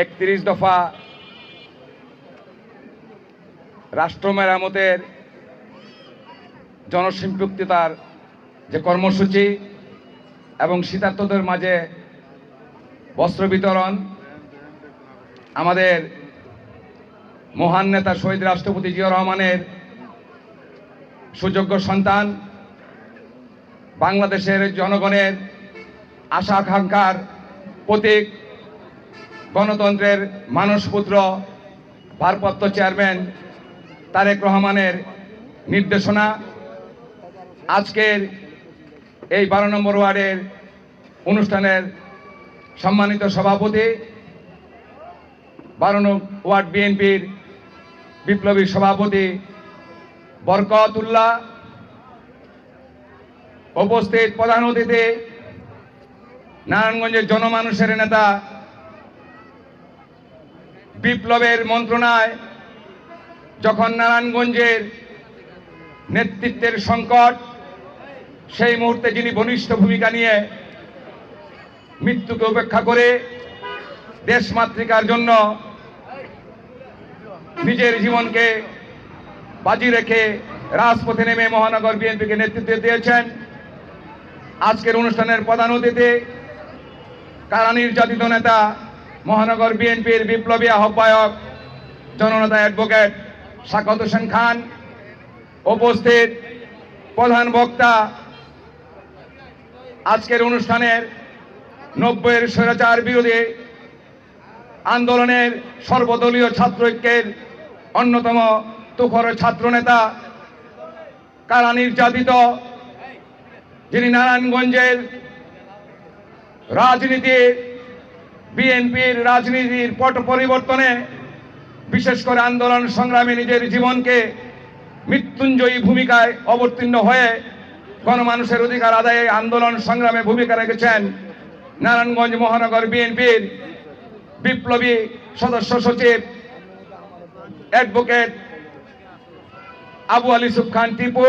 31 দফা রাষ্ট্র মেরামতের জনসম্পৃক্ততার যে কর্মসূচি এবং শীতার্তদের মাঝে বস্ত্র বিতরণ, আমাদের মহান নেতা শহীদ রাষ্ট্রপতি জিয়াউর রহমানের সুযোগ্য সন্তান, বাংলাদেশের জনগণের আশা আকাঙ্ক্ষার প্রতীক, গণতন্ত্রের মানসপুত্র, ভারপ্রাপ্ত চেয়ারম্যান তারেক রহমানের নির্দেশনা আজকের এই 12 নম্বর ওয়ার্ডের অনুষ্ঠানের সম্মানিত সভাপতি, 12 নং ওয়ার্ড বিএনপির বিপ্লবী সভাপতি বরকতুল্লাহ, উপস্থিত প্রধান অতিথি নারায়ণগঞ্জের জনমানুষের নেতা, বিপ্লবের মন্ত্রণায় যখন নারায়ণগঞ্জের নেতৃত্বের সংকট, সেই মুহূর্তে যিনি ঘনিষ্ঠ ভূমিকা নিয়ে মৃত্যুকে উপেক্ষা করে দেশমাতৃকার জন্য নিজের জীবনকে বাজি রেখে রাজপথে নেমে মহানগর বিএনপিকে নেতৃত্ব দিয়েছেন। আজকের অনুষ্ঠানের প্রধান অতিথি কারা নির্যাতিত নেতা মহানগর বিএনপির বিপ্লবী আহ্বায়ক জননেতা অ্যাডভোকেট সাখাওয়াত হোসেন খান, উপস্থিত প্রধান বক্তা আজকের অনুষ্ঠানের 90-এর স্বৈরাচার বিরোধী আন্দোলনের সর্বদলীয় ছাত্র ঐক্যের অন্যতম তুখর ছাত্র নেতা, কারা নির্যাতিত, যিনি নারায়ণগঞ্জের রাজনীতি, বিএনপির রাজনীতির পট পরিবর্তনে, বিশেষ করে আন্দোলন সংগ্রামে নিজের জীবনকে মৃত্যুঞ্জয়ী ভূমিকায় অবতীর্ণ হয়ে গণমানুষের অধিকার আদায়ে আন্দোলন সংগ্রামে ভূমিকা রেখেছেন নারায়ণগঞ্জ মহানগর বিএনপির বিপ্লবী সদস্য সচিব অ্যাডভোকেট আবু আলী ইউসুফ খান টিপু,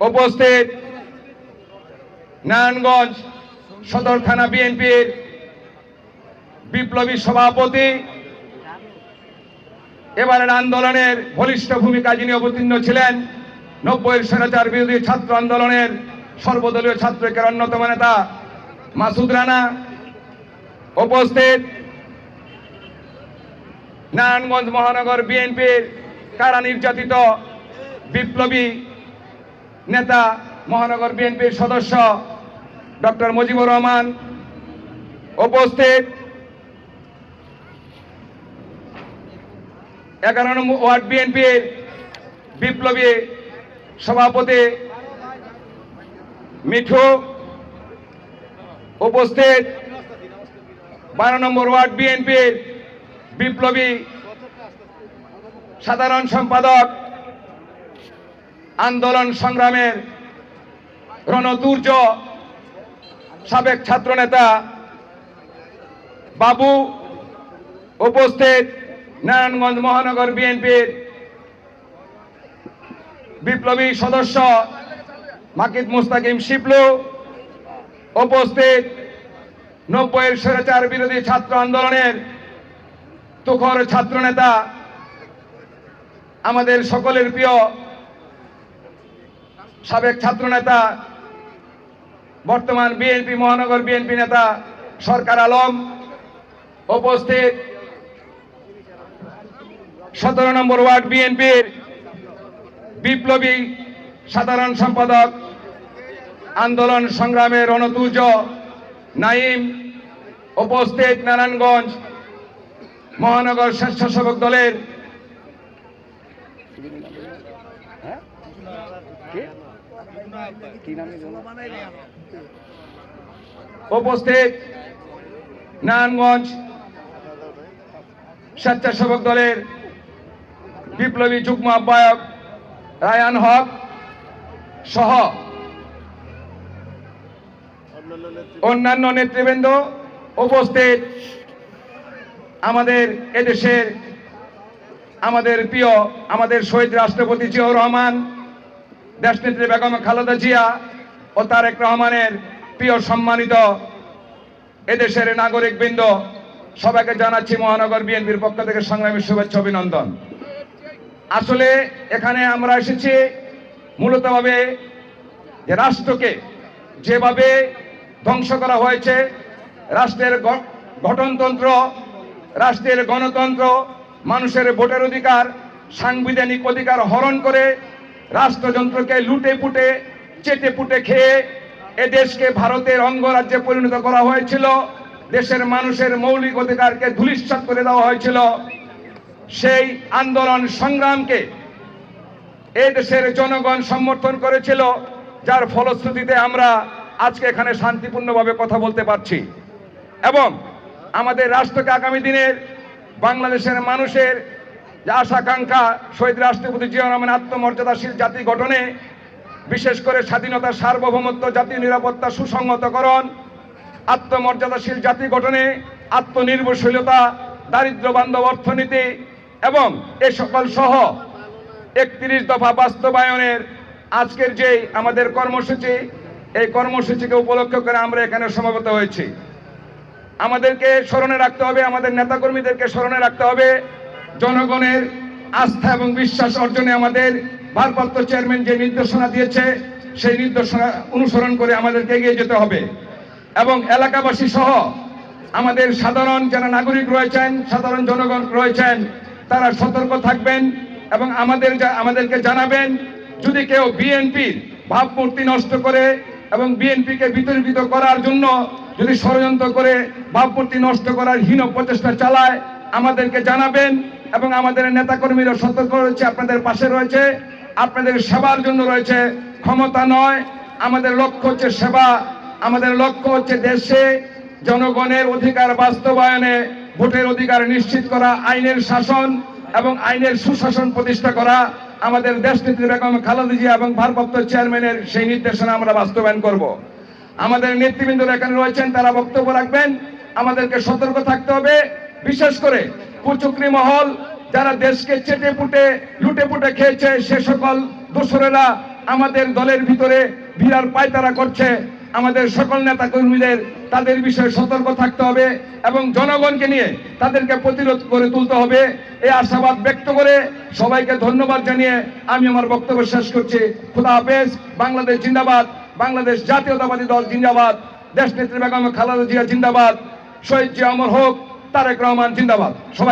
উপস্থিত নারায়ণগঞ্জ সদর থানা বিএনপির বিপ্লবী সভাপতি, এবারের আন্দোলনের বলিষ্ঠ ভূমিকা যিনি অবতীর্ণ ছিলেন, 90-এর স্বৈরাচার বিরোধী ছাত্র আন্দোলনের সর্বদলীয় ছাত্র ঐক্যের অন্যতম নেতা মাসুদ রানা, উপস্থিত নারায়ণগঞ্জ মহানগর বিএনপির কারা নির্যাতিত বিপ্লবী নেতা মহানগর বিএনপির সদস্য ডক্টর মুজিবুর রহমান, উপস্থিত 11 নম্বর ওয়ার্ড বিএনপির বিপ্লবী সভাপতি মিঠু, উপস্থিত 12 নম্বর ওয়ার্ড বিএনপির বিপ্লবী সাধারণ সম্পাদক, আন্দোলন সংগ্রামের রণতুর্য সাবেক ছাত্রনেতা বাবু, উপস্থিত নারায়ণগঞ্জ মহানগর বিএনপির বিপ্লবী সদস্য মাকিদ মুস্তাকিম শিবলু, উপস্থিত 90-এর স্বৈরাচার বিরোধী ছাত্র আন্দোলনের তুখর ছাত্রনেতা, আমাদের সকলের প্রিয় সাবেক ছাত্রনেতা, বর্তমান বিএনপি মহানগর বিএনপি নেতা সরকার আলম, উপস্থিত 17 নম্বর ওয়ার্ড বিএনপির বিপ্লবী সাধারণ সম্পাদক, আন্দোলন সংগ্রামের রণতুর্য নাইম, উপস্থিত নারায়ণগঞ্জ মহানগর স্বেচ্ছাসেবক দলের উপস্থিত নারায়ণগঞ্জ স্বেচ্ছাসেবক দলের বিপ্লবী যুগ্ম আহ্বায়ক রায়ান হক সহ অন্যান্য নেতৃবৃন্দ, উপস্থিত আমাদের এদেশের আমাদের প্রিয় আমাদের শহীদ রাষ্ট্রপতি জিয়াউর রহমান, দেশনেত্রী বেগম খালেদা জিয়া ও তারেক রহমানের প্রিয় সম্মানিত এদেশের নাগরিকবৃন্দ, সবাইকে জানাচ্ছি মহানগর বিএনপির পক্ষ থেকে সংগ্রামী শুভেচ্ছা অভিনন্দন। আসলে এখানে আমরা এসেছি মূলত ভাবে যে রাষ্ট্রকে যেভাবে ধ্বংস করা হয়েছে, রাষ্ট্রের গঠনতন্ত্র, রাষ্ট্রের গণতন্ত্র, মানুষের ভোটের অধিকার, সাংবিধানিক অধিকার হরণ করে রাষ্ট্রযন্ত্রকে লুটে পুটে চেটে পুটে খেয়ে এ দেশকে ভারতের অঙ্গরাজ্যে পরিণত করা হয়েছিল। দেশের মানুষের মৌলিক অধিকারকে ধূলিসাৎ করে দেওয়া হয়েছিল। সেই আন্দোলন সংগ্রামকে এই দেশের জনগণ সমর্থন করেছিল, যার ফলশ্রুতিতে আমরা আজকে এখানে শান্তিপূর্ণভাবে কথা বলতে পারছি এবং আমাদের রাষ্ট্রকে আগামী দিনের বাংলাদেশের মানুষের যে আশাকাঙ্ক্ষা শহীদ রাষ্ট্রপতি জিয়াউর রহমান আত্মমর্যাদাশীল জাতি গঠনে, বিশেষ করে স্বাধীনতা, সার্বভৌমত্ব, জাতীয় নিরাপত্তা সুসংহতকরণ, আত্মমর্যাদাশীল জাতি গঠনে আত্মনির্ভরশীলতা, দারিদ্র্য বান্ধব অর্থনীতি এবং এ সকল সহ 31 দফা বাস্তবায়নের আজকের যে আমাদের কর্মসূচি, এই কর্মসূচিকে উপলক্ষ করে আমরা এখানে সমবেত হয়েছি। আমাদেরকে স্মরণে রাখতে হবে, আমাদের নেতাকর্মীদেরকে স্মরণে রাখতে হবে, জনগণের আস্থা এবং বিশ্বাস অর্জনে আমাদের ভারপ্রাপ্ত চেয়ারম্যান যে নির্দেশনা দিয়েছে সেই নির্দেশনা অনুসরণ করে আমাদেরকে এগিয়ে যেতে হবে এবং এলাকাবাসী সহ আমাদের সাধারণ যারা নাগরিক রয়েছেন, সাধারণ জনগণ রয়েছেন, তারা সতর্ক থাকবেন এবং আমাদেরকে জানাবেন যদি কেউ বিএনপির ভাবমূর্তি নষ্ট করে এবং বিএনপিকে বিতর্কিত করার জন্য যদি ষড়যন্ত্র করে ভাবমূর্তি নষ্ট করার হীন প্রচেষ্টা চালায় আমাদেরকে জানাবেন এবং আমাদের নেতাকর্মীরা সতর্ক রয়েছে, আপনাদের পাশে রয়েছে, আপনাদের সেবার জন্য রয়েছে। ক্ষমতা নয়, আমাদের লক্ষ্য হচ্ছে সেবা, আমাদের লক্ষ্য হচ্ছে দেশে জনগণের অধিকার বাস্তবায়নে, ভোটের অধিকার নিশ্চিত করা, আইনের শাসন এবং আইনের সুশাসন প্রতিষ্ঠা করা। আমাদের দেশনেত্রী বেগম খালেদা জিয়া এবং ভারপ্রাপ্ত চেয়ারম্যানের সেই নির্দেশনা আমরা বাস্তবায়ন করব। আমাদের নেতৃবৃন্দরা এখানে রয়েছেন, তারা বক্তব্য রাখবেন। আমাদেরকে সতর্ক থাকতে হবে, বিশেষ করে কুচক্রী মহল যারা দেশকে চেটে পুটে লুটে পুটে খেয়েছে, সে সকল দোসরেরা আমাদের দলের ভিতরে ভিড়ার পায়তারা করছে। আমাদের সকল নেতা কর্মীদের তাদের বিষয়ে সতর্ক থাকতে হবে এবং জনগণকে নিয়ে তাদেরকে প্রতিরোধ করে তুলতে হবে। এই আশাবাদ ব্যক্ত করে সবাইকে ধন্যবাদ জানিয়ে আমি আমার বক্তব্য শেষ করছি। খোদা হাফেজ। বাংলাদেশ জিন্দাবাদ, বাংলাদেশ জাতীয়তাবাদী দল জিন্দাবাদ, দেশনেত্রী বেগম খালেদা জিয়া জিন্দাবাদ, শহীদ জিয়া অমর হোক, তারেক রহমান জিন্দাবাদ। সবাই